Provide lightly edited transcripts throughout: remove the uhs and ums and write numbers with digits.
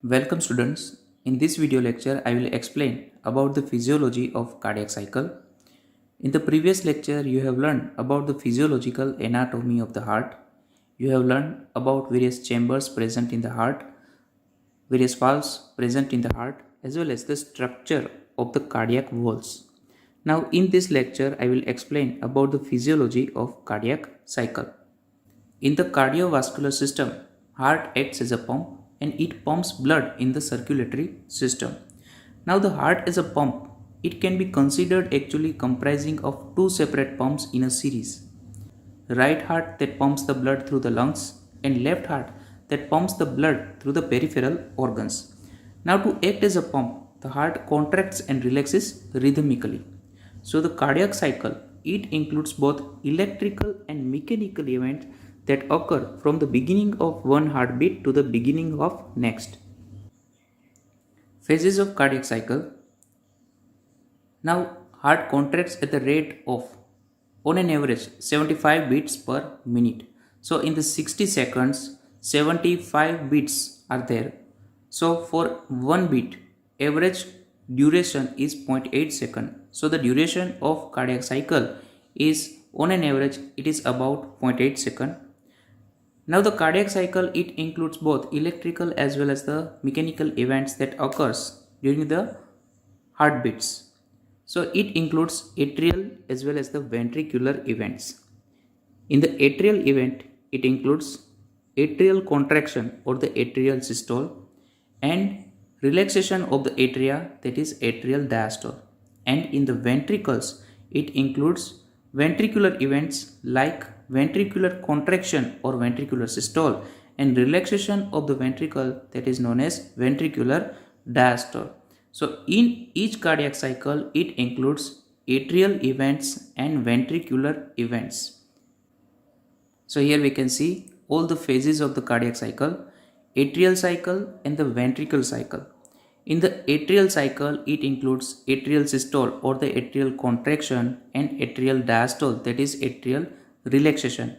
Welcome students. In this video lecture, I will explain about the physiology of cardiac cycle. In the previous lecture, you have learned about the physiological anatomy of the heart. You have learned about various chambers present in the heart, various valves present in the heart, as well as the structure of the cardiac walls. Now, in this lecture, I will explain about the physiology of cardiac cycle. In the cardiovascular system, heart acts as a pump and it pumps blood in the circulatory system. Now the heart is a pump. It can be considered actually comprising of two separate pumps in a series. Right heart that pumps the blood through the lungs and left heart that pumps the blood through the peripheral organs. Now to act as a pump, the heart contracts and relaxes rhythmically. So the cardiac cycle, it includes both electrical and mechanical events that occur from the beginning of one heartbeat to the beginning of next. Phases of cardiac cycle. Now heart contracts at the rate of on an average 75 beats per minute. So in the 60 seconds 75 beats are there. So for one beat average duration is 0.8 second. So the duration of cardiac cycle is on an average it is about 0.8 second. Now the cardiac cycle it includes both electrical as well as the mechanical events that occurs during the heartbeats. So it includes atrial as well as the ventricular events. In the atrial event, it includes atrial contraction or the atrial systole and relaxation of the atria, that is atrial diastole. And in the ventricles, it includes ventricular events like ventricular contraction or ventricular systole and relaxation of the ventricle, that is known as ventricular diastole. So in each cardiac cycle, it includes atrial events and ventricular events. So here we can see all the phases of the cardiac cycle, atrial cycle and the ventricle cycle. In the atrial cycle, it includes atrial systole or the atrial contraction and atrial diastole, that is atrial relaxation.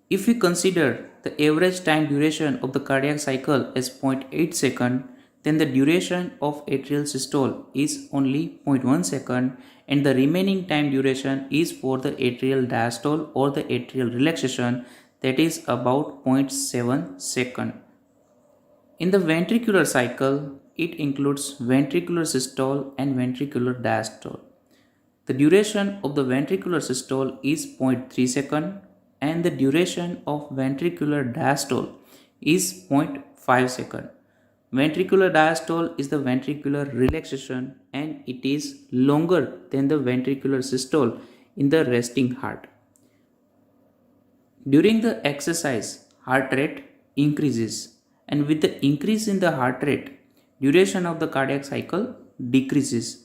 If we consider the average time duration of the cardiac cycle as 0.8 second, then the duration of atrial systole is only 0.1 second and the remaining time duration is for the atrial diastole or the atrial relaxation, that is about 0.7 second. In the ventricular cycle, it includes ventricular systole and ventricular diastole. The duration of the ventricular systole is 0.3 second and the duration of ventricular diastole is 0.5 second. Ventricular diastole is the ventricular relaxation and it is longer than the ventricular systole in the resting heart. During the exercise, heart rate increases, and with the increase in the heart rate, duration of the cardiac cycle decreases.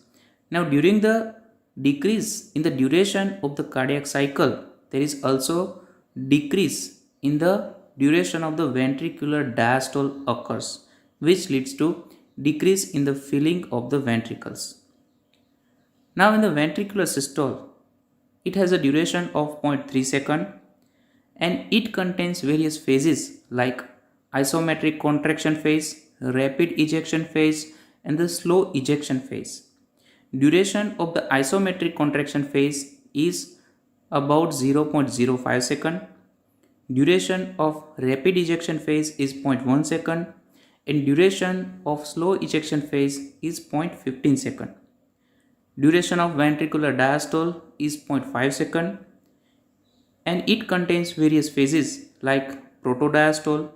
Now during the decrease in the duration of the cardiac cycle, there is also decrease in the duration of the ventricular diastole occurs, which leads to decrease in the filling of the ventricles. Now in the ventricular systole, it has a duration of 0.3 second and it contains various phases like isometric contraction phase, rapid ejection phase and the slow ejection phase. Duration of the isometric contraction phase is about 0.05 second. Duration of rapid ejection phase is 0.1 second and duration of slow ejection phase is 0.15 second. Duration of ventricular diastole is 0.5 second and it contains various phases like protodiastole,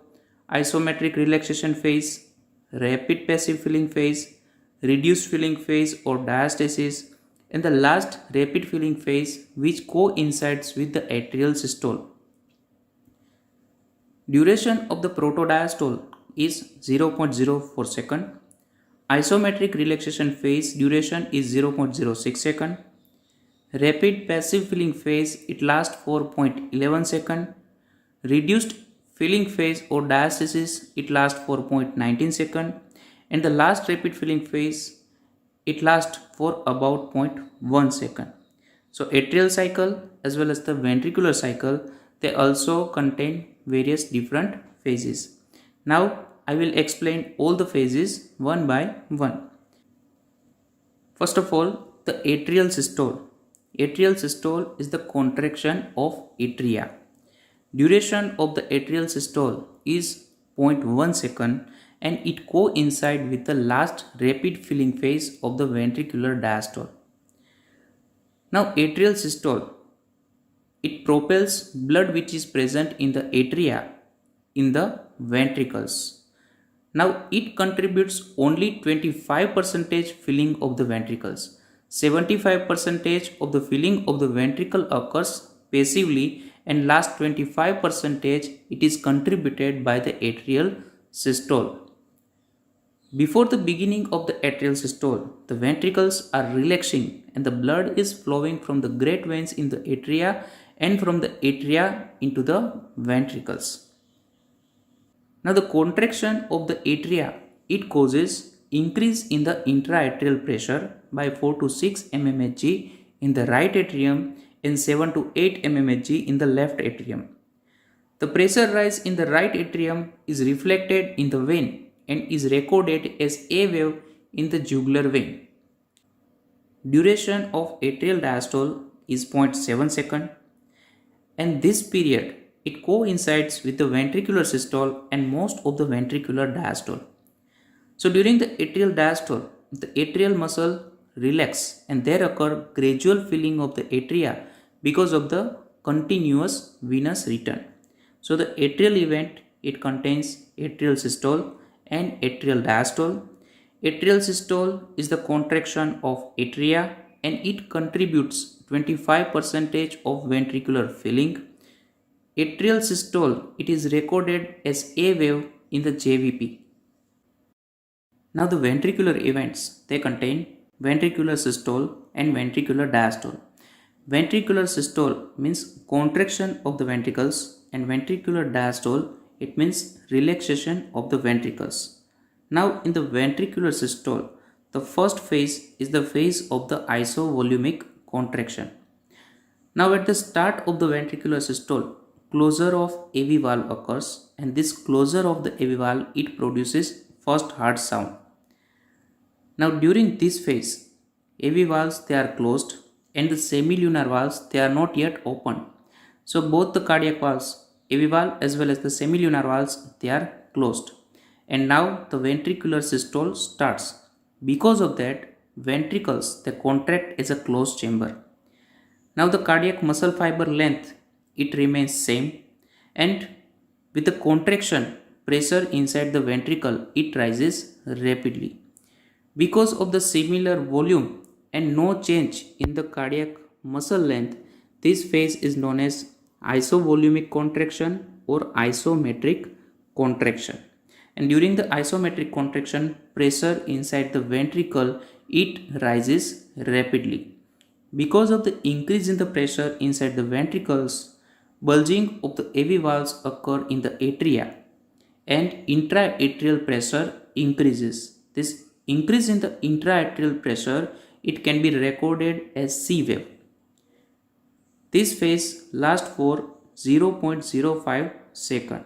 isometric relaxation phase, rapid passive filling phase, reduced filling phase or diastasis, and the last rapid filling phase which coincides with the atrial systole. Duration of the protodiastole is 0.04 second. Isometric relaxation phase duration is 0.06 second. Rapid passive filling phase it lasts for 0.11 second. Reduced filling phase or diastasis it lasts for 0.19 second and the last rapid filling phase it lasts for about 0.1 second. So atrial cycle as well as the ventricular cycle they also contain various different phases. Now I will explain all the phases one by one. First of all, the atrial systole. Atrial systole is the contraction of atria. Duration of the atrial systole is zero point 0.1 second and it coincides with the last rapid filling phase of the ventricular diastole. Now atrial systole, it propels blood which is present in the atria in the ventricles. Now it contributes only 25% filling of the ventricles. 75% of the filling of the ventricle occurs passively and last 25% it is contributed by the atrial systole. Before the beginning of the atrial systole, the ventricles are relaxing and the blood is flowing from the great veins in the atria and from the atria into the ventricles. Now the contraction of the atria, it causes increase in the intraatrial pressure by 4 to 6 mmHg in the right atrium and 7 to 8 mmHg in the left atrium. The pressure rise in the right atrium is reflected in the vein and is recorded as a wave in the jugular vein. Duration of atrial diastole is 0.7 second and this period it coincides with the ventricular systole and most of the ventricular diastole. So during the atrial diastole, the atrial muscle relax and there occur gradual filling of the atria because of the continuous venous return. So the atrial event, it contains atrial systole and atrial diastole. Atrial systole is the contraction of atria and it contributes 25% of ventricular filling. Atrial systole, it is recorded as a wave in the JVP. Now the ventricular events, they contain ventricular systole and ventricular diastole. Ventricular systole means contraction of the ventricles and ventricular diastole, it means relaxation of the ventricles. Now in the ventricular systole, the first phase is the phase of the isovolumic contraction. Now at the start of the ventricular systole, closure of AV valve occurs and this closure of the AV valve, it produces first heart sound. Now during this phase, AV valves they are closed and the semilunar valves they are not yet open. So both the cardiac valves, AV valve as well as the semilunar valves, they are closed. And now the ventricular systole starts. Because of that, ventricles they contract as a closed chamber. Now the cardiac muscle fiber length, it remains same and with the contraction, pressure inside the ventricle, it rises rapidly. Because of the similar volume and no change in the cardiac muscle length, this phase is known as isovolumic contraction or isometric contraction. And during the isometric contraction, pressure inside the ventricle, it rises rapidly. Because of the increase in the pressure inside the ventricles, bulging of the AV valves occur in the atria and intraatrial pressure increases. This increase in the intraatrial pressure, it can be recorded as C wave. This phase lasts for 0.05 second.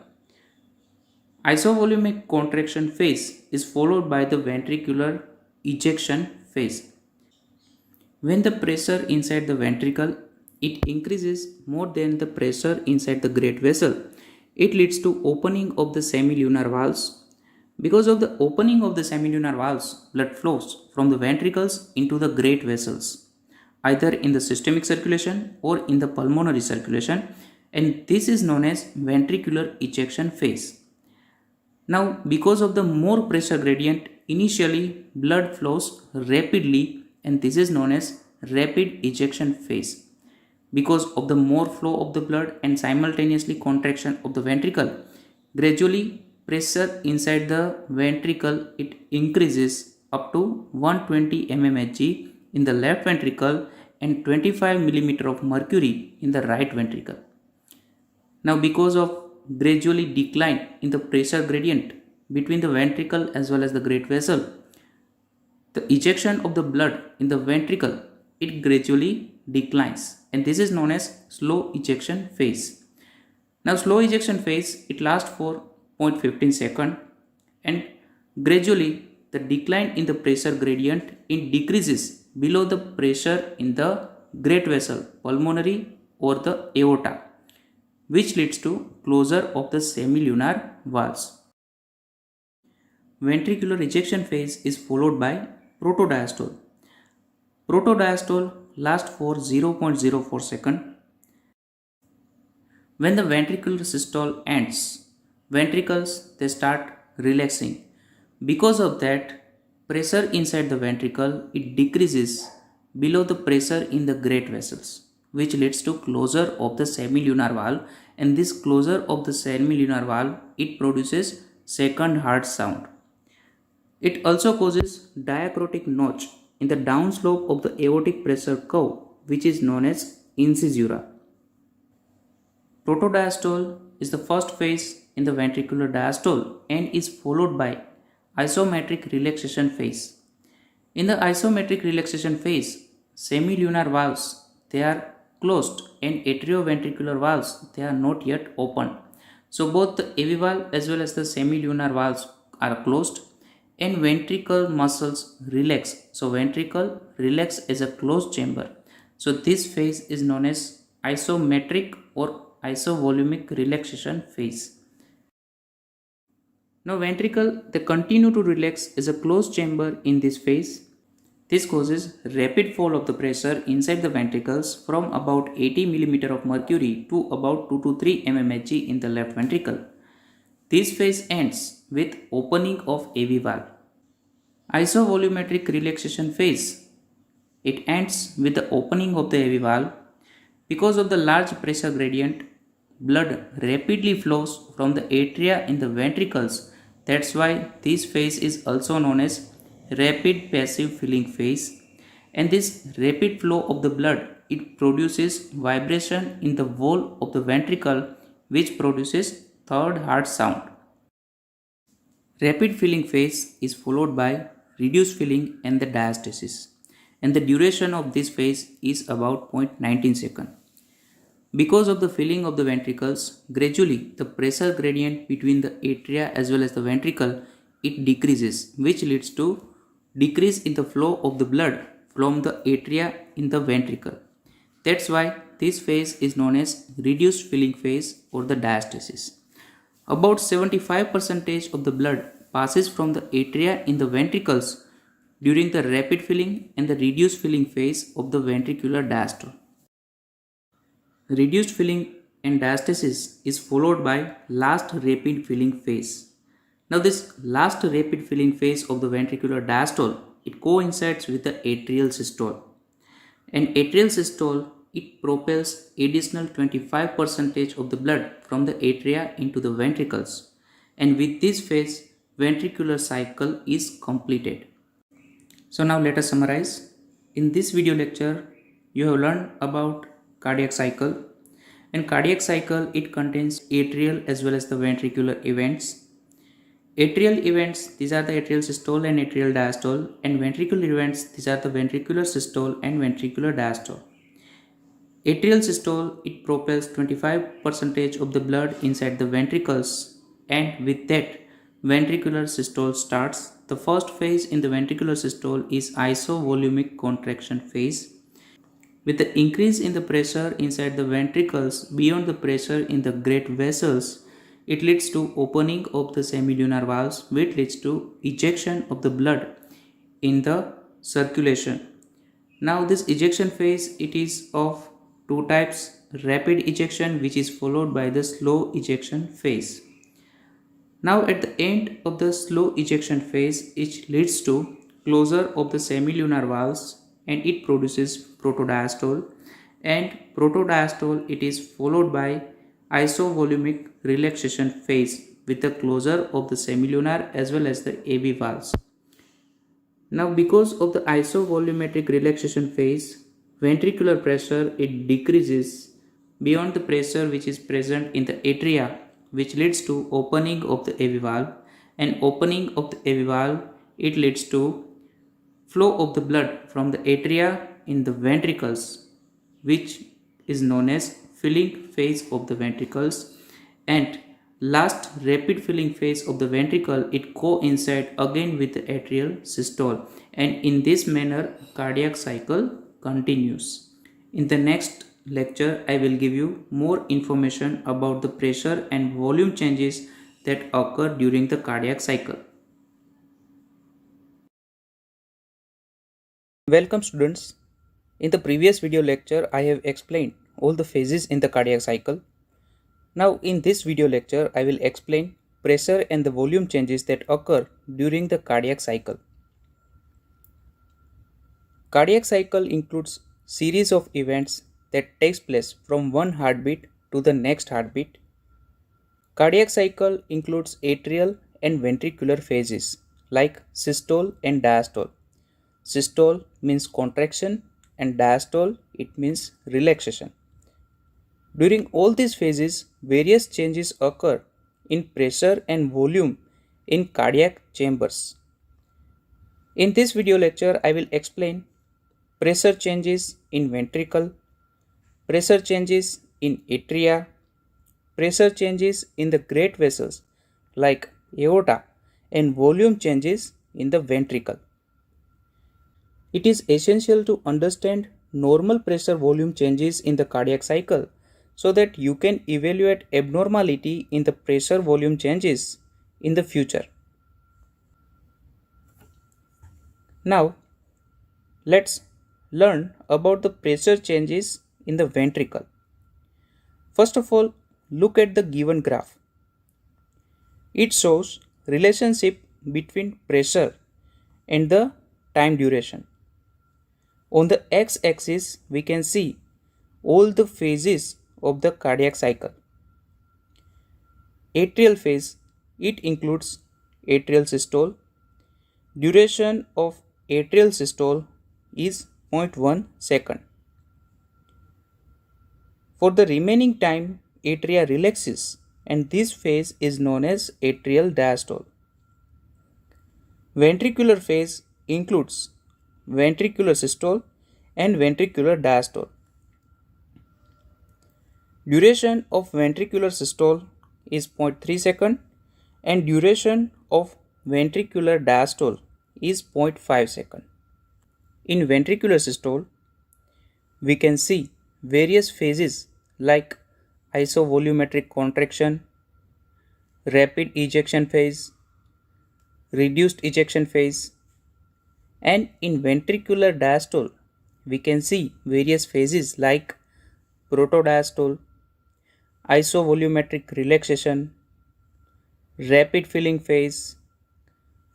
Isovolumic contraction phase is followed by the ventricular ejection phase. When the pressure inside the ventricle, it increases more than the pressure inside the great vessel, it leads to opening of the semilunar valves. Because of the opening of the semilunar valves, blood flows from the ventricles into the great vessels, either in the systemic circulation or in the pulmonary circulation, and this is known as ventricular ejection phase. Now, because of the more pressure gradient, initially blood flows rapidly and this is known as rapid ejection phase. Because of the more flow of the blood and simultaneously contraction of the ventricle, gradually pressure inside the ventricle, it increases up to 120 mmHg in the left ventricle and 25 mm of mercury in the right ventricle. Now because of gradually decline in the pressure gradient between the ventricle as well as the great vessel, the ejection of the blood in the ventricle, it gradually declines and this is known as slow ejection phase. Now slow ejection phase, it lasts for 0.15 second and gradually the decline in the pressure gradient it decreases below the pressure in the great vessel, pulmonary or the aorta, which leads to closure of the semilunar valves. Ventricular ejection phase is followed by protodiastole. Protodiastole lasts for 0.04 second. When the ventricular systole ends, ventricles they start relaxing. Because of that, pressure inside the ventricle it decreases below the pressure in the great vessels, which leads to closure of the semilunar valve, and this closure of the semilunar valve it produces second heart sound. It also causes diacrotic notch in the downslope of the aortic pressure curve, which is known as incisura. Protodiastole is the first phase in the ventricular diastole and is followed by isometric relaxation phase. In the isometric relaxation phase, semilunar valves they are closed and atrioventricular valves they are not yet open. So both the AV valve as well as the semilunar valves are closed and ventricle muscles relax. So ventricle relax as a closed chamber. So this phase is known as isometric or isovolumic relaxation phase. Now ventricle they continue to relax as a closed chamber in this phase. This causes rapid fall of the pressure inside the ventricles from about 80 mm of mercury to about 2 to 3 mmHg in the left ventricle. This phase ends with opening of AV valve. Isovolumetric relaxation phase. It ends with the opening of the AV valve. Because of the large pressure gradient, blood rapidly flows from the atria in the ventricles. That's why this phase is also known as rapid passive filling phase. And this rapid flow of the blood it produces vibration in the wall of the ventricle, which produces third heart sound. Rapid filling phase is followed by reduced filling and the diastasis, and the duration of this phase is about 0.19 second. Because of the filling of the ventricles, gradually the pressure gradient between the atria as well as the ventricle it decreases, which leads to decrease in the flow of the blood from the atria in the ventricle. That's why this phase is known as reduced filling phase or the diastasis. About 75% of the blood passes from the atria in the ventricles during the rapid filling and the reduced filling phase of the ventricular diastole. Reduced filling and diastasis is followed by last rapid filling phase. Now this last rapid filling phase of the ventricular diastole it coincides with the atrial systole. And atrial systole it propels additional 25% of the blood from the atria into the ventricles, and with this phase ventricular cycle is completed. So now let us summarize. In this video lecture you have learned about cardiac cycle, and cardiac cycle it contains atrial as well as the ventricular events. Atrial events these are the atrial systole and atrial diastole, and ventricular events these are the ventricular systole and ventricular diastole. Atrial systole it propels 25% of the blood inside the ventricles, and with that ventricular systole starts. The first phase in the ventricular systole is isovolumic contraction phase. With the increase in the pressure inside the ventricles beyond the pressure in the great vessels, it leads to opening of the semilunar valves, which leads to ejection of the blood in the circulation. Now this ejection phase it is of two types: rapid ejection, which is followed by the slow ejection phase. Now at the end of the slow ejection phase, it leads to closure of the semilunar valves and it produces protodiastole, and protodiastole it is followed by isovolumic relaxation phase with the closure of the semilunar as well as the AV valves. Now because of the isovolumetric relaxation phase, ventricular pressure it decreases beyond the pressure which is present in the atria, which leads to opening of the AV valve, and opening of the AV valve it leads to flow of the blood from the atria in the ventricles, which is known as filling phase of the ventricles, and last rapid filling phase of the ventricle, it coincides again with the atrial systole, and in this manner cardiac cycle continues. In the next lecture, I will give you more information about the pressure and volume changes that occur during the cardiac cycle. Welcome students. In the previous video lecture, I have explained all the phases in the cardiac cycle. Now in this video lecture, I will explain pressure and the volume changes that occur during the cardiac cycle. Cardiac cycle includes series of events that takes place from one heartbeat to the next heartbeat. Cardiac cycle includes atrial and ventricular phases like systole and diastole. Systole means contraction and diastole it means relaxation. During all these phases, various changes occur in pressure and volume in cardiac chambers. In this video lecture, I will explain pressure changes in ventricle, pressure changes in atria, pressure changes in the great vessels like aorta, and volume changes in the ventricle. It is essential to understand normal pressure volume changes in the cardiac cycle so that you can evaluate abnormality in the pressure volume changes in the future. Now, let's learn about the pressure changes in the ventricle. First of all, look at the given graph. It shows relationship between pressure and the time duration. On the x-axis, we can see all the phases of the cardiac cycle. Atrial phase, it includes atrial systole. Duration of atrial systole is 0.1 second. For the remaining time, atria relaxes and this phase is known as atrial diastole. Ventricular phase includes ventricular systole and ventricular diastole. Duration of ventricular systole is 0.3 second and duration of ventricular diastole is 0.5 second. In ventricular systole, we can see various phases like isovolumetric contraction, rapid ejection phase, reduced ejection phase, and in ventricular diastole, we can see various phases like protodiastole, isovolumetric relaxation, rapid filling phase,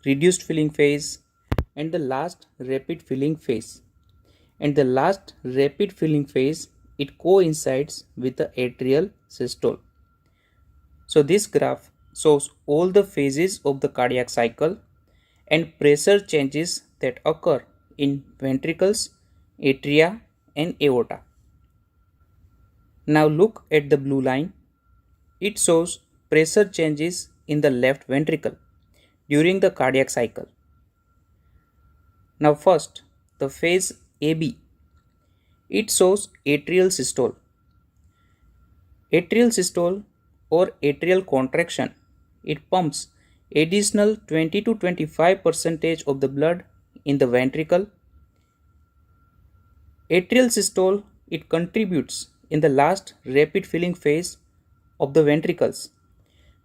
reduced filling phase, and the last rapid filling phase. And the last rapid filling phase, it coincides with the atrial systole. So this graph shows all the phases of the cardiac cycle and pressure changes that occur in ventricles, atria, and aorta. Now look at the blue line. It shows pressure changes in the left ventricle during the cardiac cycle. Now first, the phase AB. It shows atrial systole. Atrial systole or atrial contraction, it pumps additional 20 to 25% of the blood in the ventricle. Atrial systole, it contributes in the last rapid filling phase of the ventricles.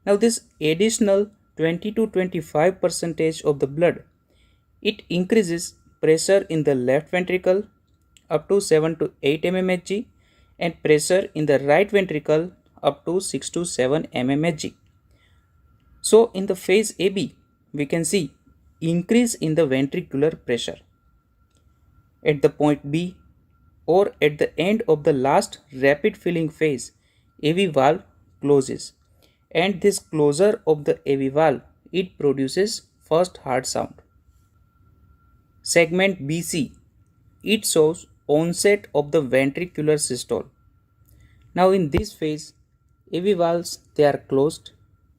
Now this additional 20 to 25% of the blood, it increases pressure in the left ventricle up to 7 to 8 mmHg and pressure in the right ventricle up to 6 to 7 mmHg. So in the phase AB, we can see increase in the ventricular pressure. At the point B or at the end of the last rapid filling phase, AV valve closes, and this closure of the AV valve, it produces first heart sound. Segment BC, it shows onset of the ventricular systole. Now in this phase, AV valves, they are closed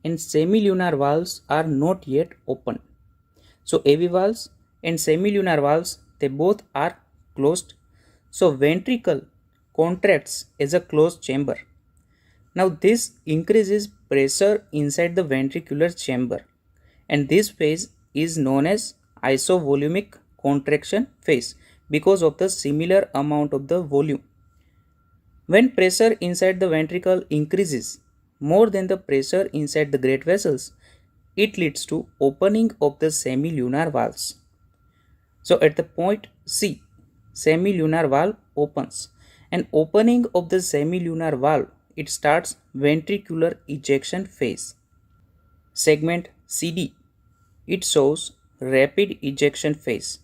and semilunar valves are not yet open. So AV valves and semilunar valves, they both are closed. So ventricle contracts as a closed chamber. Now this increases pressure inside the ventricular chamber, and this phase is known as isovolumic contraction phase because of the similar amount of the volume. When pressure inside the ventricle increases more than the pressure inside the great vessels, it leads to opening of the semilunar valves. So at the point C, semilunar valve opens, and opening of the semilunar valve, it starts ventricular ejection phase. Segment CD, it shows rapid ejection phase.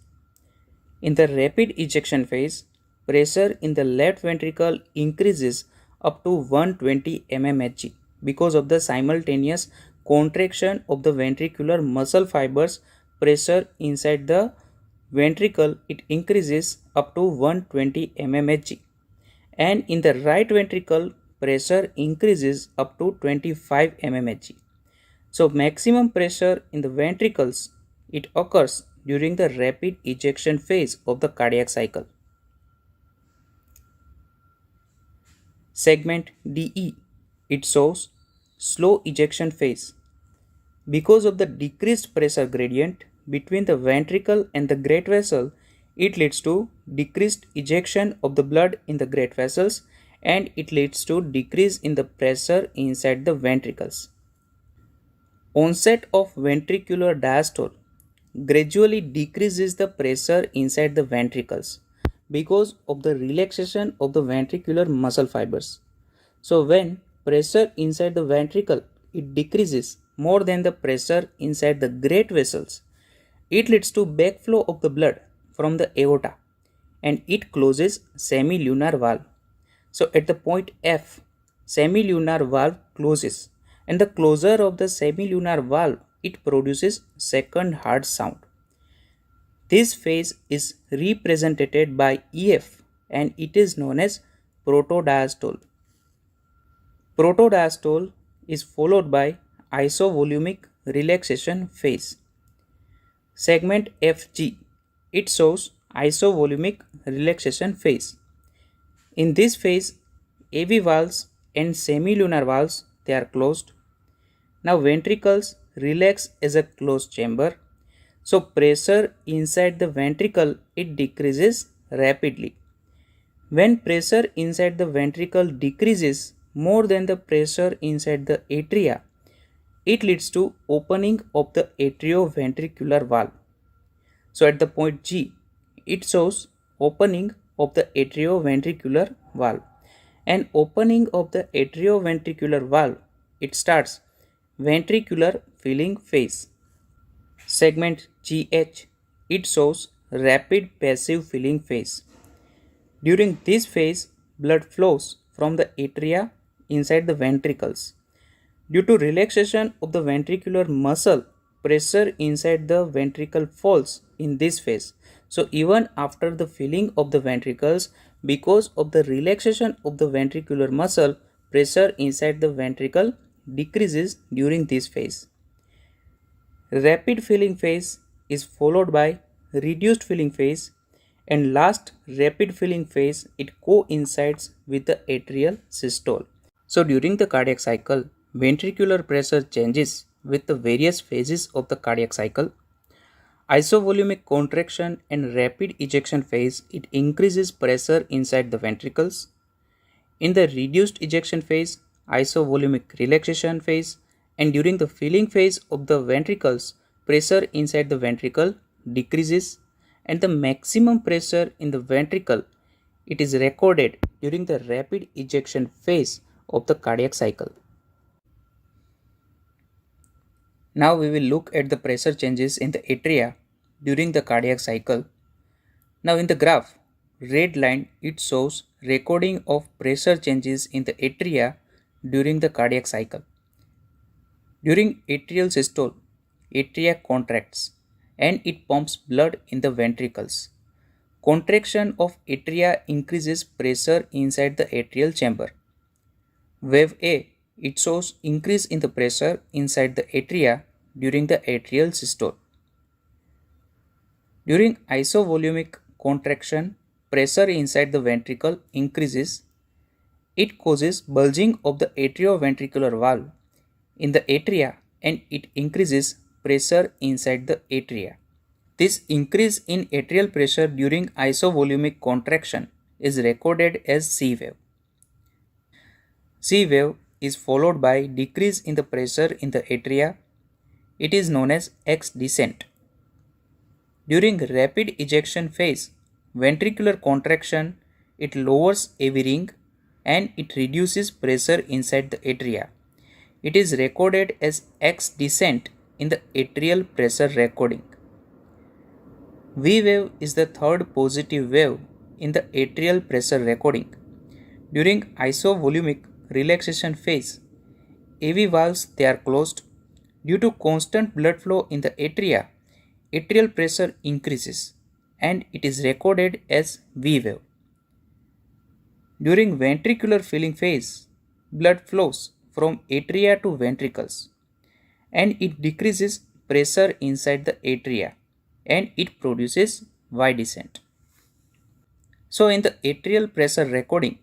In the rapid ejection phase, pressure in the left ventricle increases up to 120 mmHg because of the simultaneous contraction of the ventricular muscle fibers. Pressure inside the ventricle, it increases up to 120 mmHg, and in the right ventricle pressure increases up to 25 mmHg. So maximum pressure in the ventricles, it occurs during the rapid ejection phase of the cardiac cycle. Segment DE, it shows slow ejection phase. Because of the decreased pressure gradient between the ventricle and the great vessel, it leads to decreased ejection of the blood in the great vessels, and it leads to decrease in the pressure inside the ventricles. Onset of ventricular diastole gradually decreases the pressure inside the ventricles because of the relaxation of the ventricular muscle fibers. So when pressure inside the ventricle, it decreases more than the pressure inside the great vessels, it leads to backflow of the blood from the aorta, and it closes semilunar valve. So at the point F, semilunar valve closes, and the closure of the semilunar valve, it produces second heart sound. This phase is represented by EF, and it is known as protodiastole. Protodiastole is followed by isovolumic relaxation phase. Segment FG, it shows isovolumic relaxation phase. In this phase, AV valves and semilunar valves, they are closed. Now ventricles relax as a closed chamber. So pressure inside the ventricle, it decreases rapidly. When pressure inside the ventricle decreases more than the pressure inside the atria, it leads to opening of the atrioventricular valve. So at the point G, it shows opening of the atrioventricular valve, and opening of the atrioventricular valve, it starts ventricular filling phase. Segment GH, it shows rapid passive filling phase. During this phase, blood flows from the atria inside the ventricles. Due to relaxation of the ventricular muscle, pressure inside the ventricle falls in this phase. So even after the filling of the ventricles, because of the relaxation of the ventricular muscle, pressure inside the ventricle decreases during this phase. Rapid filling phase is followed by reduced filling phase, and last rapid filling phase, it coincides with the atrial systole. So during the cardiac cycle, ventricular pressure changes with the various phases of the cardiac cycle. Isovolumic contraction and rapid ejection phase, it increases pressure inside the ventricles. In the reduced ejection phase, isovolumic relaxation phase, and during the filling phase of the ventricles, pressure inside the ventricle decreases, and the maximum pressure in the ventricle, it is recorded during the rapid ejection phase of the cardiac cycle. Now we will look at the pressure changes in the atria during the cardiac cycle. Now in the graph, red line, it shows recording of pressure changes in the atria during the cardiac cycle. During atrial systole, atria contracts and it pumps blood in the ventricles. Contraction of atria increases pressure inside the atrial chamber. Wave A, it shows increase in the pressure inside the atria during the atrial systole. During isovolumic contraction, pressure inside the ventricle increases, It causes bulging of the atrioventricular valve in the atria and it increases pressure inside the atria. This increase in atrial pressure during isovolumic contraction is recorded as C wave. C wave is followed by decrease in the pressure in the atria. It is known as X descent. During rapid ejection phase, ventricular contraction, it lowers AV ring and it reduces pressure inside the atria. It is recorded as X descent in the atrial pressure recording. V wave is the third positive wave in the atrial pressure recording. During isovolumic relaxation phase, AV valves they are closed. Due to constant blood flow in the atria, atrial pressure increases and it is recorded as V wave. During ventricular filling phase, blood flows from atria to ventricles and it decreases pressure inside the atria and it produces Y descent. So in the atrial pressure recording,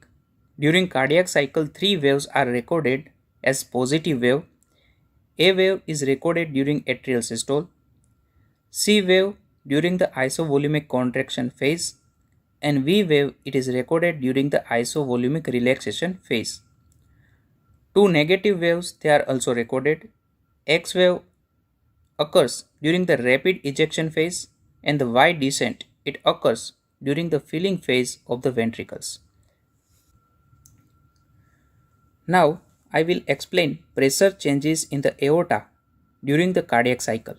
during cardiac cycle 3 waves are recorded as positive wave. A wave is recorded during atrial systole, C wave during the isovolumic contraction phase, and V wave it is recorded during the isovolumic relaxation phase. Two negative waves they are also recorded. X wave occurs during the rapid ejection phase and the Y descent it occurs during the filling phase of the ventricles. Now I will explain pressure changes in the aorta during the cardiac cycle.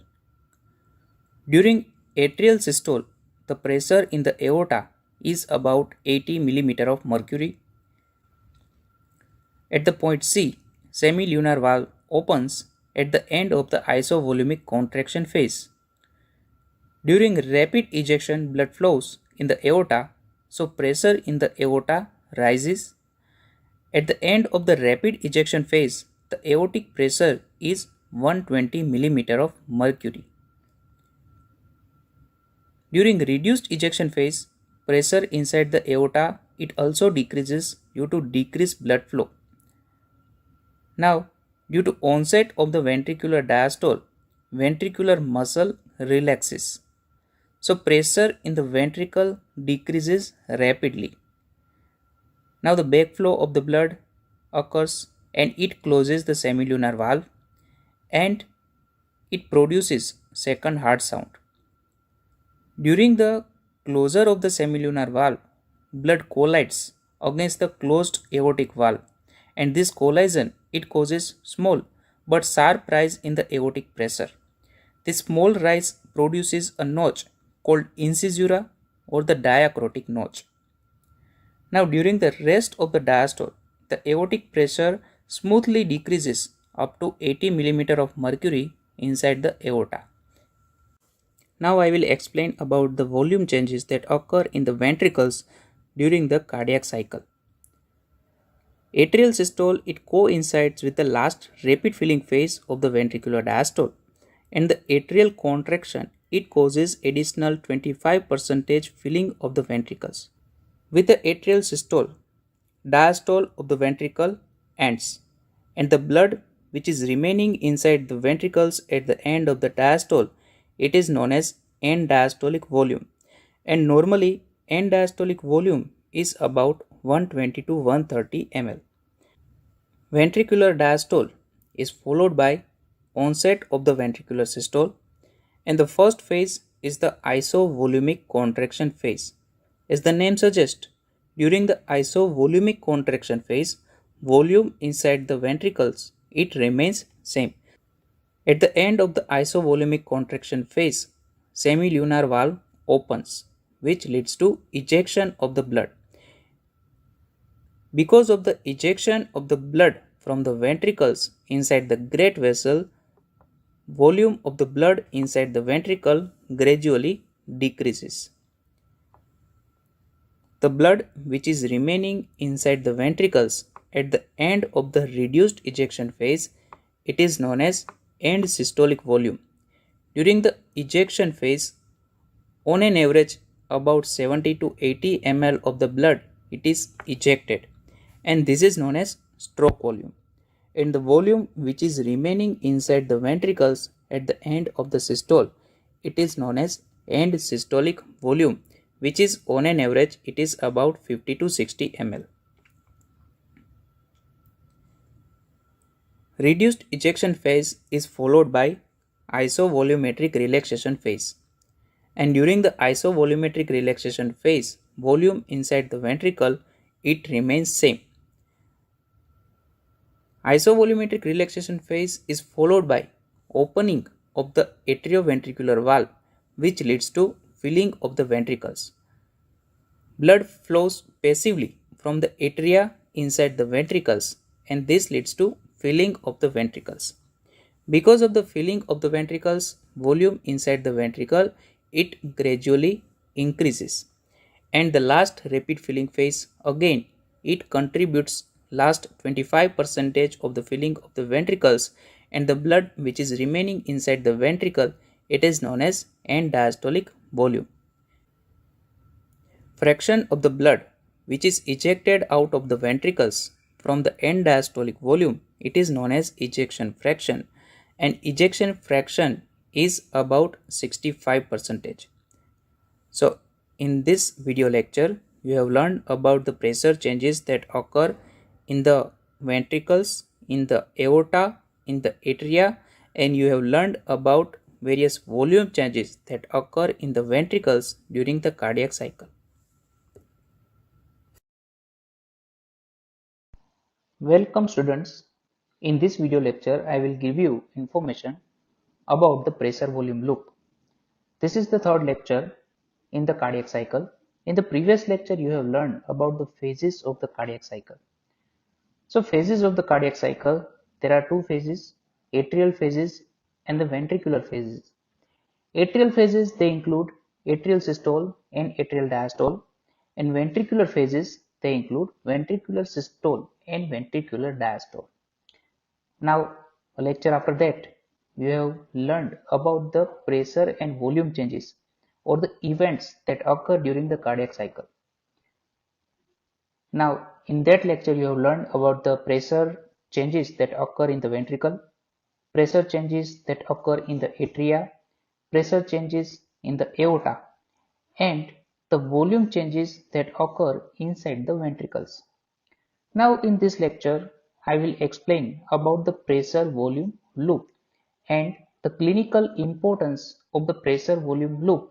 During atrial systole, the pressure in the aorta is about 80 mm of mercury. At the point C, semilunar valve opens at the end of the isovolumic contraction phase. During rapid ejection, blood flows in the aorta, so pressure in the aorta rises. At the end of the rapid ejection phase, the aortic pressure is 120 mm of mercury. During reduced ejection phase, pressure inside the aorta it also decreases due to decreased blood flow. Now, due to onset of the ventricular diastole, ventricular muscle relaxes. So pressure in the ventricle decreases rapidly. Now the backflow of the blood occurs and it closes the semilunar valve and it produces second heart sound. During the closure of the semilunar valve, blood collides against the closed aortic valve and this collision it causes small but sharp rise in the aortic pressure. This small rise produces a notch called incisura or the diacrotic notch. Now during the rest of the diastole, the aortic pressure smoothly decreases up to 80 mm of mercury inside the aorta. Now I will explain about the volume changes that occur in the ventricles during the cardiac cycle. Atrial systole it coincides with the last rapid filling phase of the ventricular diastole and the atrial contraction it causes additional 25% filling of the ventricles. With the atrial systole, diastole of the ventricle ends and the blood which is remaining inside the ventricles at the end of the diastole it is known as end diastolic volume and normally end diastolic volume is about 120 to 130 ml. Ventricular diastole is followed by onset of the ventricular systole and the first phase is the isovolumic contraction phase. As the name suggests, during the isovolumic contraction phase, volume inside the ventricles it remains same. At the end of the isovolumic contraction phase, semilunar valve opens, which leads to ejection of the blood. Because of the ejection of the blood from the ventricles inside the great vessel, volume of the blood inside the ventricle gradually decreases. The blood which is remaining inside the ventricles at the end of the reduced ejection phase, it is known as end systolic volume. During the ejection phase, on an average about 70 to 80 ml of the blood it is ejected and this is known as stroke volume. And the volume which is remaining inside the ventricles at the end of the systole, it is known as end systolic volume, which is on an average it is about 50 to 60 ml. Reduced ejection phase is followed by isovolumetric relaxation phase. And during the isovolumetric relaxation phase, volume inside the ventricle it remains same. Isovolumetric relaxation phase is followed by opening of the atrioventricular valve, which leads to filling of the ventricles. Blood flows passively from the atria inside the ventricles, and this leads to filling of the ventricles. Because of the filling of the ventricles, volume inside the ventricle it gradually increases. And the last rapid filling phase, again it contributes last 25% of the filling of the ventricles, and the blood which is remaining inside the ventricle it is known as end diastolic volume. Fraction of the blood which is ejected out of the ventricles from the end diastolic volume it is known as ejection fraction, and ejection fraction is about 65%. So in this video lecture you have learned about the pressure changes that occur in the ventricles, in the aorta, in the atria, and you have learned about various volume changes that occur in the ventricles during the cardiac cycle. Welcome students. In this video lecture I will give you information about the pressure volume loop. This is the third lecture in the cardiac cycle. In the previous lecture you have learned about the phases of the cardiac cycle. So phases of the cardiac cycle, there are two phases, atrial phases and the ventricular phases. Atrial phases they include atrial systole and atrial diastole, and ventricular phases they include ventricular systole and ventricular diastole. Now a lecture after that you have learned about the pressure and volume changes or the events that occur during the cardiac cycle. Now in that lecture you have learned about the pressure changes that occur in the ventricle, pressure changes that occur in the atria, pressure changes in the aorta, and the volume changes that occur inside the ventricles. Now in this lecture I will explain about the pressure volume loop and the clinical importance of the pressure volume loop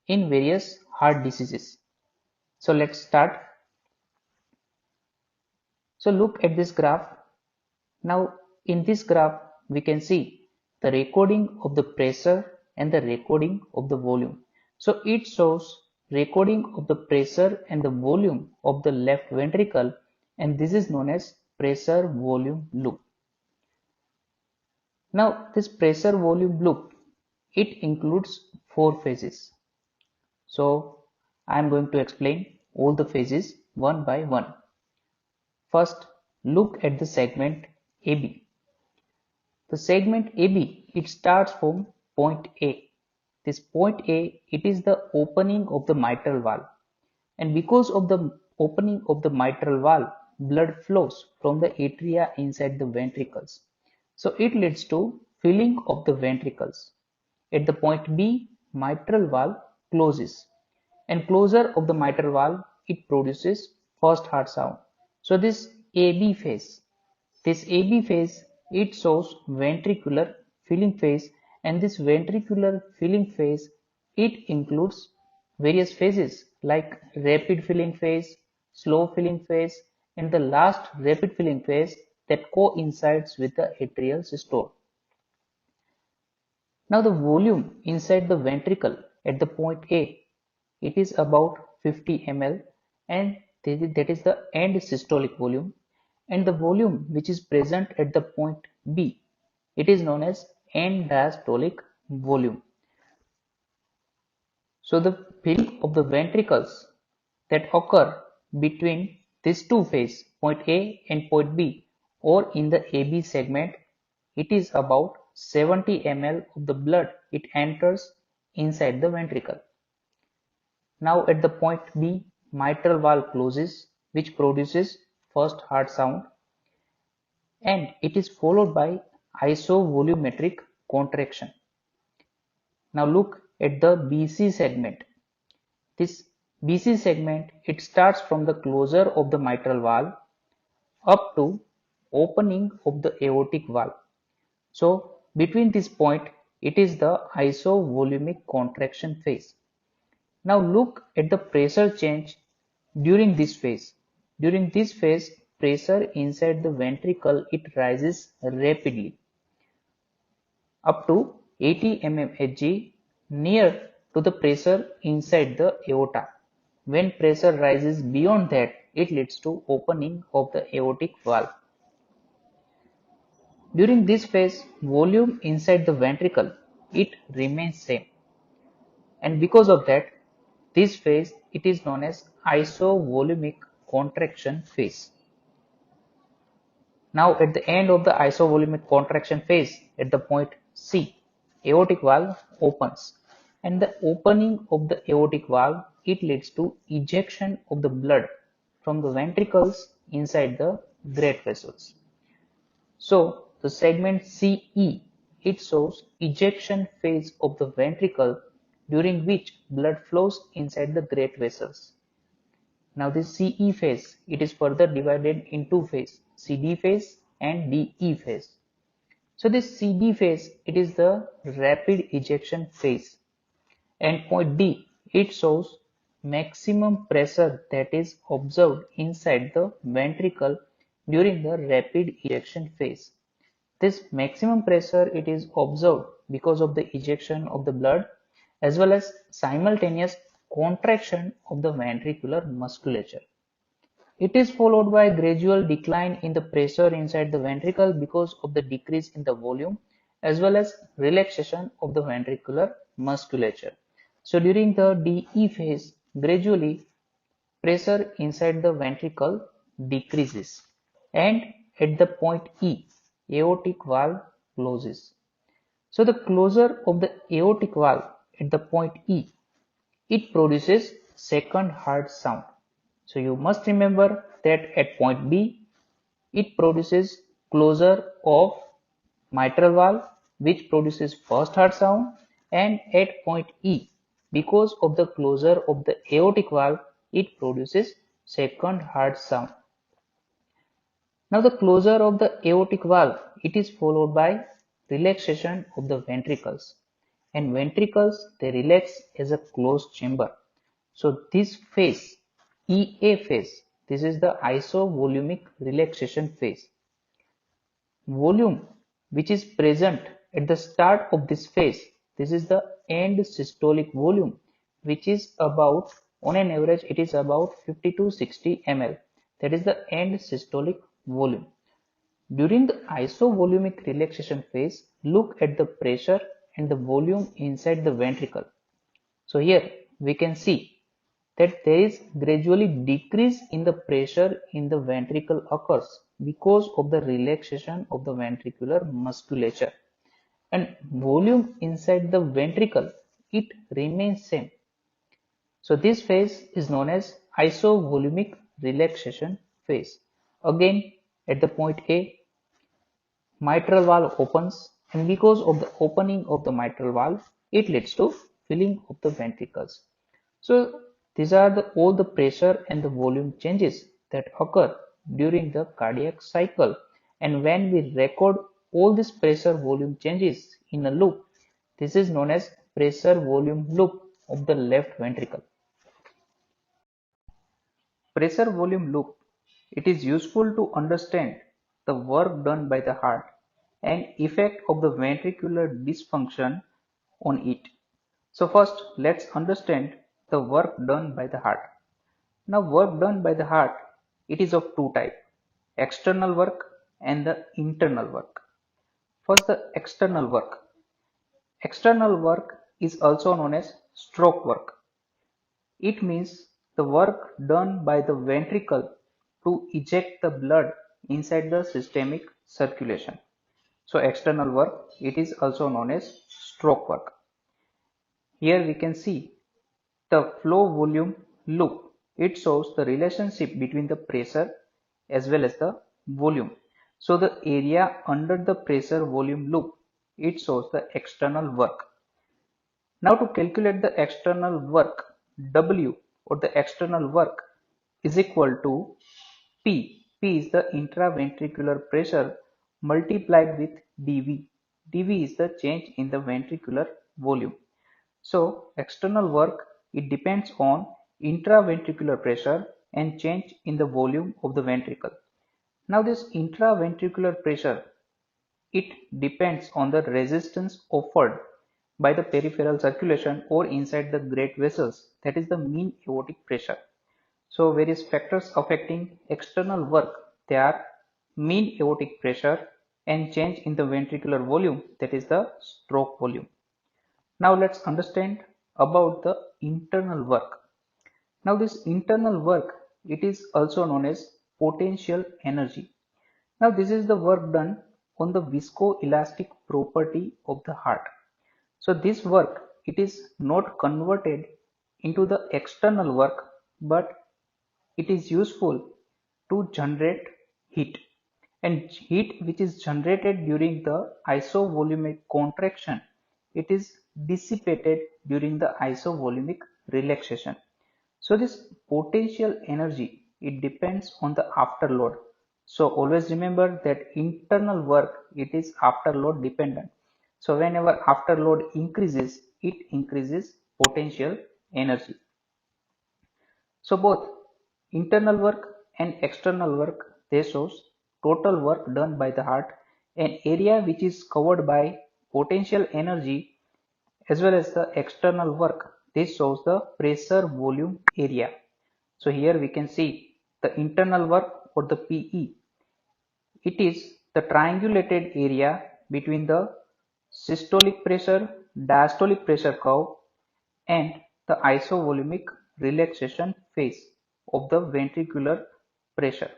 in various heart diseases. So let's start. So look at this graph. Now in this graph we can see the recording of the pressure and the recording of the volume. So it shows recording of the pressure and the volume of the left ventricle, and this is known as pressure volume loop. Now this pressure volume loop it includes four phases. So I am going to explain all the phases one by one. First, look at the segment AB. The segment AB it starts from point A. This point A it is the opening of the mitral valve, and because of the opening of the mitral valve blood flows from the atria inside the ventricles. So it leads to filling of the ventricles. At the point B mitral valve closes, and closure of the mitral valve it produces first heart sound. So this AB phase it shows ventricular filling phase, and this ventricular filling phase it includes various phases like rapid filling phase, slow filling phase, and the last rapid filling phase that coincides with the atrial systole. Now the volume inside the ventricle at the point A it is about 50 ml, and that is the end systolic volume, and the volume which is present at the point B it is known as end diastolic volume. So the filling of the ventricles that occur between these two phases, point A and point B, or in the AB segment, it is about 70 ml of the blood it enters inside the ventricle. Now at the point B, mitral valve closes, which produces first heart sound, and it is followed by isovolumetric contraction. Now look at the BC segment. This BC segment, it starts from the closure of the mitral valve up to opening of the aortic valve. So between this point, it is the isovolumic contraction phase. Now look at the pressure change during this phase. During this phase, pressure inside the ventricle, it rises rapidly up to 80 mmHg near to the pressure inside the aorta. When pressure rises beyond that, it leads to opening of the aortic valve. During this phase, volume inside the ventricle, it remains same, and because of that, this phase, it is known as isovolumic contraction phase. Now at the end of the isovolumic contraction phase, at the point C, aortic valve opens, and the opening of the aortic valve, it leads to ejection of the blood from the ventricles inside the great vessels. So the segment CE, it shows ejection phase of the ventricle during which blood flows inside the great vessels. Now this CE phase, it is further divided in two phases, CD phase and DE phase. So this CD phase, it is the rapid ejection phase, and point D, it shows maximum pressure that is observed inside the ventricle during the rapid ejection phase. This maximum pressure, it is observed because of the ejection of the blood as well as simultaneous contraction of the ventricular musculature. It is followed by gradual decline in the pressure inside the ventricle because of the decrease in the volume as well as relaxation of the ventricular musculature. So during the DE phase, gradually pressure inside the ventricle decreases, and at the point E, aortic valve closes. So the closure of the aortic valve at the point E, it produces second heart sound. So you must remember that at point B, it produces closure of mitral valve, which produces first heart sound, and at point E, because of the closure of the aortic valve, it produces second heart sound. Now the closure of the aortic valve, it is followed by relaxation of the ventricles, and ventricles, they relax as a closed chamber. So this phase, EA phase, this is the isovolumic relaxation phase. Volume which is present at the start of this phase, this is the end systolic volume, which is about, on an average, it is about 50 to 60 ml. That is the end systolic volume. During the isovolumic relaxation phase, look at the pressure and the volume inside the ventricle. So here we can see that there is gradually decrease in the pressure in the ventricle occurs because of the relaxation of the ventricular musculature, and volume inside the ventricle, it remains same. So this phase is known as isovolumic relaxation phase. Again, at the point A, mitral valve opens, and because of the opening of the mitral valve, it leads to filling of the ventricles. So these are all the pressure and the volume changes that occur during the cardiac cycle, and when we record all these pressure volume changes in a loop, this is known as pressure volume loop of the left ventricle. Pressure volume loop, it is useful to understand the work done by the heart and effect of the ventricular dysfunction on it. So first, let's understand the work done by the heart. Now work done by the heart, it is of two types, external work and the internal work. First, the external work. External work is also known as stroke work. It means the work done by the ventricle to eject the blood inside the systemic circulation. So external work, it is also known as stroke work. Here we can see the flow volume loop. It shows the relationship between the pressure as well as the volume. So the area under the pressure volume loop, it shows the external work. Now to calculate the external work, W or the external work is equal to P. P is the intraventricular pressure multiplied with dV. dV is the change in the ventricular volume. So external work, it depends on intraventricular pressure and change in the volume of the ventricle. Now this intraventricular pressure, it depends on the resistance offered by the peripheral circulation or inside the great vessels, that is the mean aortic pressure. So various factors affecting external work, they are mean aortic pressure and change in the ventricular volume, that is the stroke volume. Now let's understand about the internal work. Now this internal work, it is also known as potential energy. Now this is the work done on the viscoelastic property of the heart. So this work, it is not converted into the external work, but it is useful to generate heat, and heat which is generated during the isovolumic contraction, it is dissipated during the isovolumic relaxation. So this potential energy, it depends on the afterload. So always remember that internal work, it is afterload dependent. So whenever afterload increases, it increases potential energy. So both internal work and external work, they shows total work done by the heart, an area which is covered by potential energy, as well as the external work. This shows the pressure volume area. So here we can see the internal work or the PE. It is the triangulated area between the systolic pressure, diastolic pressure curve and the isovolumic relaxation phase of the ventricular pressure.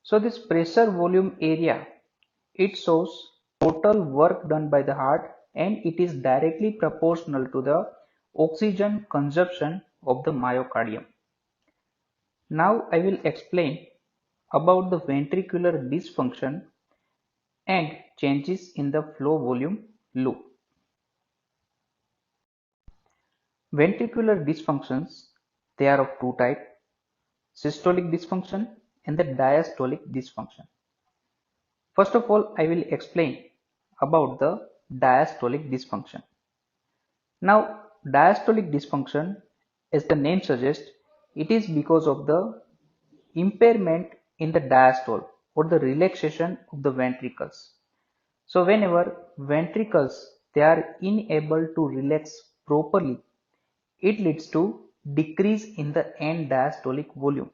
So this pressure volume area, it shows total work done by the heart and it is directly proportional to the oxygen consumption of the myocardium. Now I will explain about the ventricular dysfunction and changes in the flow volume loop. Ventricular dysfunctions, they are of two types: systolic dysfunction and the diastolic dysfunction. First of all, I will explain about the diastolic dysfunction. Now, diastolic dysfunction, as the name suggests, it is because of the impairment in the diastole or the relaxation of the ventricles. So whenever ventricles, they are unable to relax properly, it leads to decrease in the end diastolic volume.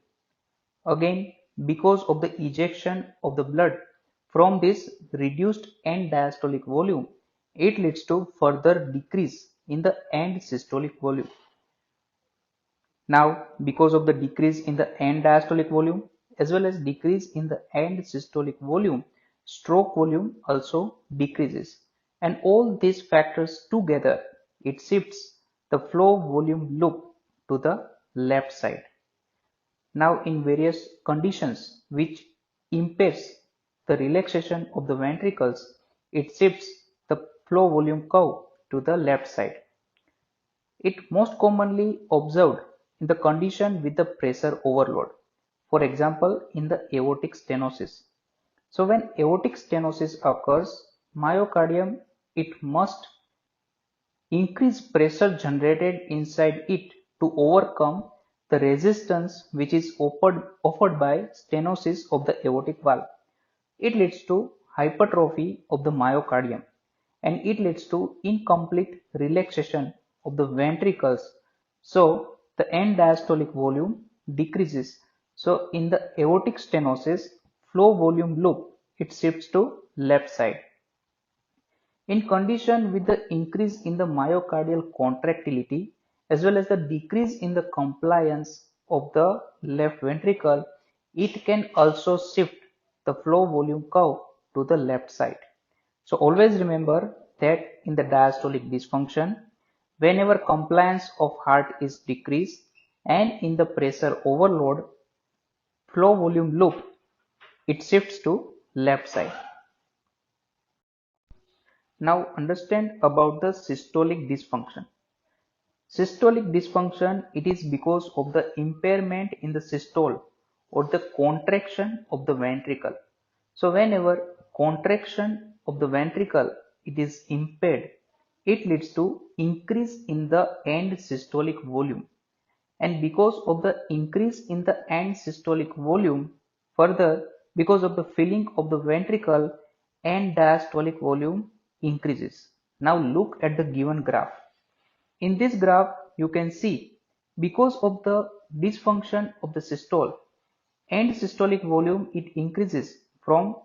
Again, because of the ejection of the blood from this reduced end diastolic volume, it leads to further decrease in the end systolic volume. Now, because of the decrease in the end diastolic volume as well as decrease in the end systolic volume, stroke volume also decreases. And all these factors together, it shifts the flow volume loop to the left side. Now in various conditions which impairs the relaxation of the ventricles, it shifts the flow volume curve to the left side. It most commonly observed in the condition with the pressure overload. For example, in the aortic stenosis. So when aortic stenosis occurs, myocardium, it must increase pressure generated inside it to overcome the resistance which is offered by stenosis of the aortic valve. It leads to hypertrophy of the myocardium and it leads to incomplete relaxation of the ventricles. So the end diastolic volume decreases. So in the aortic stenosis, flow volume loop, it shifts to left side. In condition with the increase in the myocardial contractility as well as the decrease in the compliance of the left ventricle, it can also shift the flow volume curve to the left side. So always remember that in the diastolic dysfunction, whenever compliance of heart is decreased and in the pressure overload, flow volume loop, it shifts to left side. Now understand about the systolic dysfunction. Systolic dysfunction, it is because of the impairment in the systole or the contraction of the ventricle. So whenever contraction of the ventricle it is impaired, it leads to increase in the end systolic volume. And because of the increase in the end systolic volume, further because of the filling of the ventricle, end diastolic volume increases. Now look at the given graph. In this graph, you can see because of the dysfunction of the systole, end systolic volume it increases from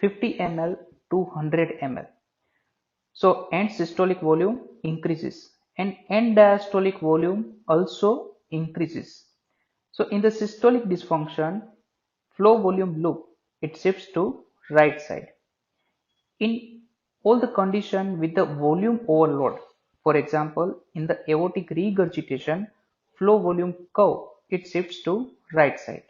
50 ml to 100 ml. So end systolic volume increases and end diastolic volume also increases. So in the systolic dysfunction, flow volume loop it shifts to right side. In all the condition with the volume overload, for example, in the aortic regurgitation, flow volume curve, it shifts to right side.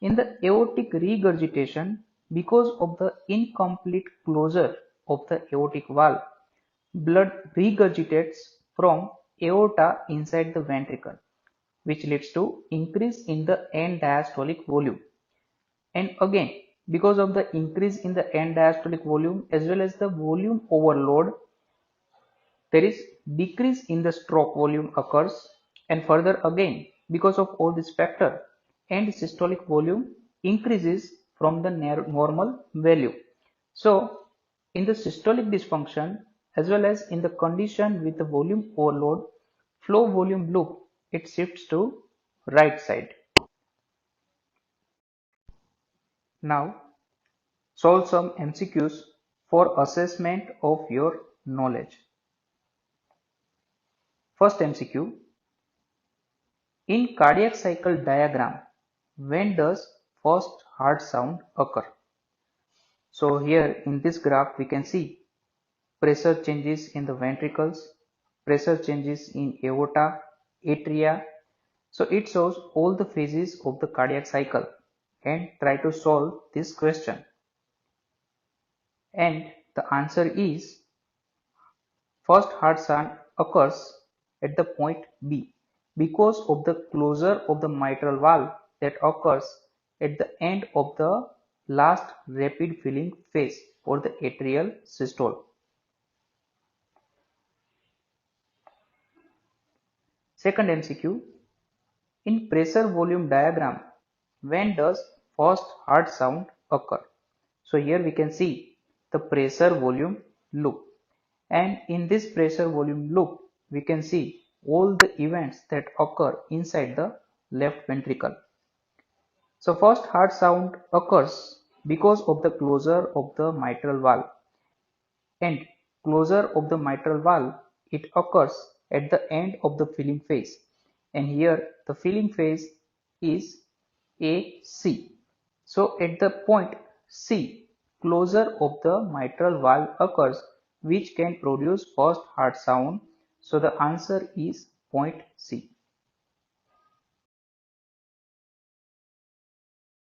In the aortic regurgitation, because of the incomplete closure of the aortic valve, blood regurgitates from aorta inside the ventricle, which leads to increase in the end diastolic volume. And again, because of the increase in the end diastolic volume as well as the volume overload, there is decrease in the stroke volume occurs. And further again, because of all this factor, end systolic volume increases from the normal value. So in the systolic dysfunction as well as in the condition with the volume overload, flow volume loop it shifts to right side. Now solve some MCQs for assessment of your knowledge. First MCQ, in cardiac cycle diagram, when does first heart sound occur? So here in this graph we can see pressure changes in the ventricles, pressure changes in aorta, atria. So it shows all the phases of the cardiac cycle and try to solve this question. And the answer is first heart sound occurs at the point B because of the closure of the mitral valve that occurs at the end of the last rapid filling phase or the atrial systole. Second MCQ, in pressure volume diagram, when does first heart sound occur? So here we can see the pressure volume loop, and in this pressure volume loop we can see all the events that occur inside the left ventricle. So first heart sound occurs because of the closure of the mitral valve, and closure of the mitral valve it occurs at the end of the filling phase, and here the filling phase is AC. So at the point C, closure of the mitral valve occurs, which can produce first heart sound. So the answer is point C.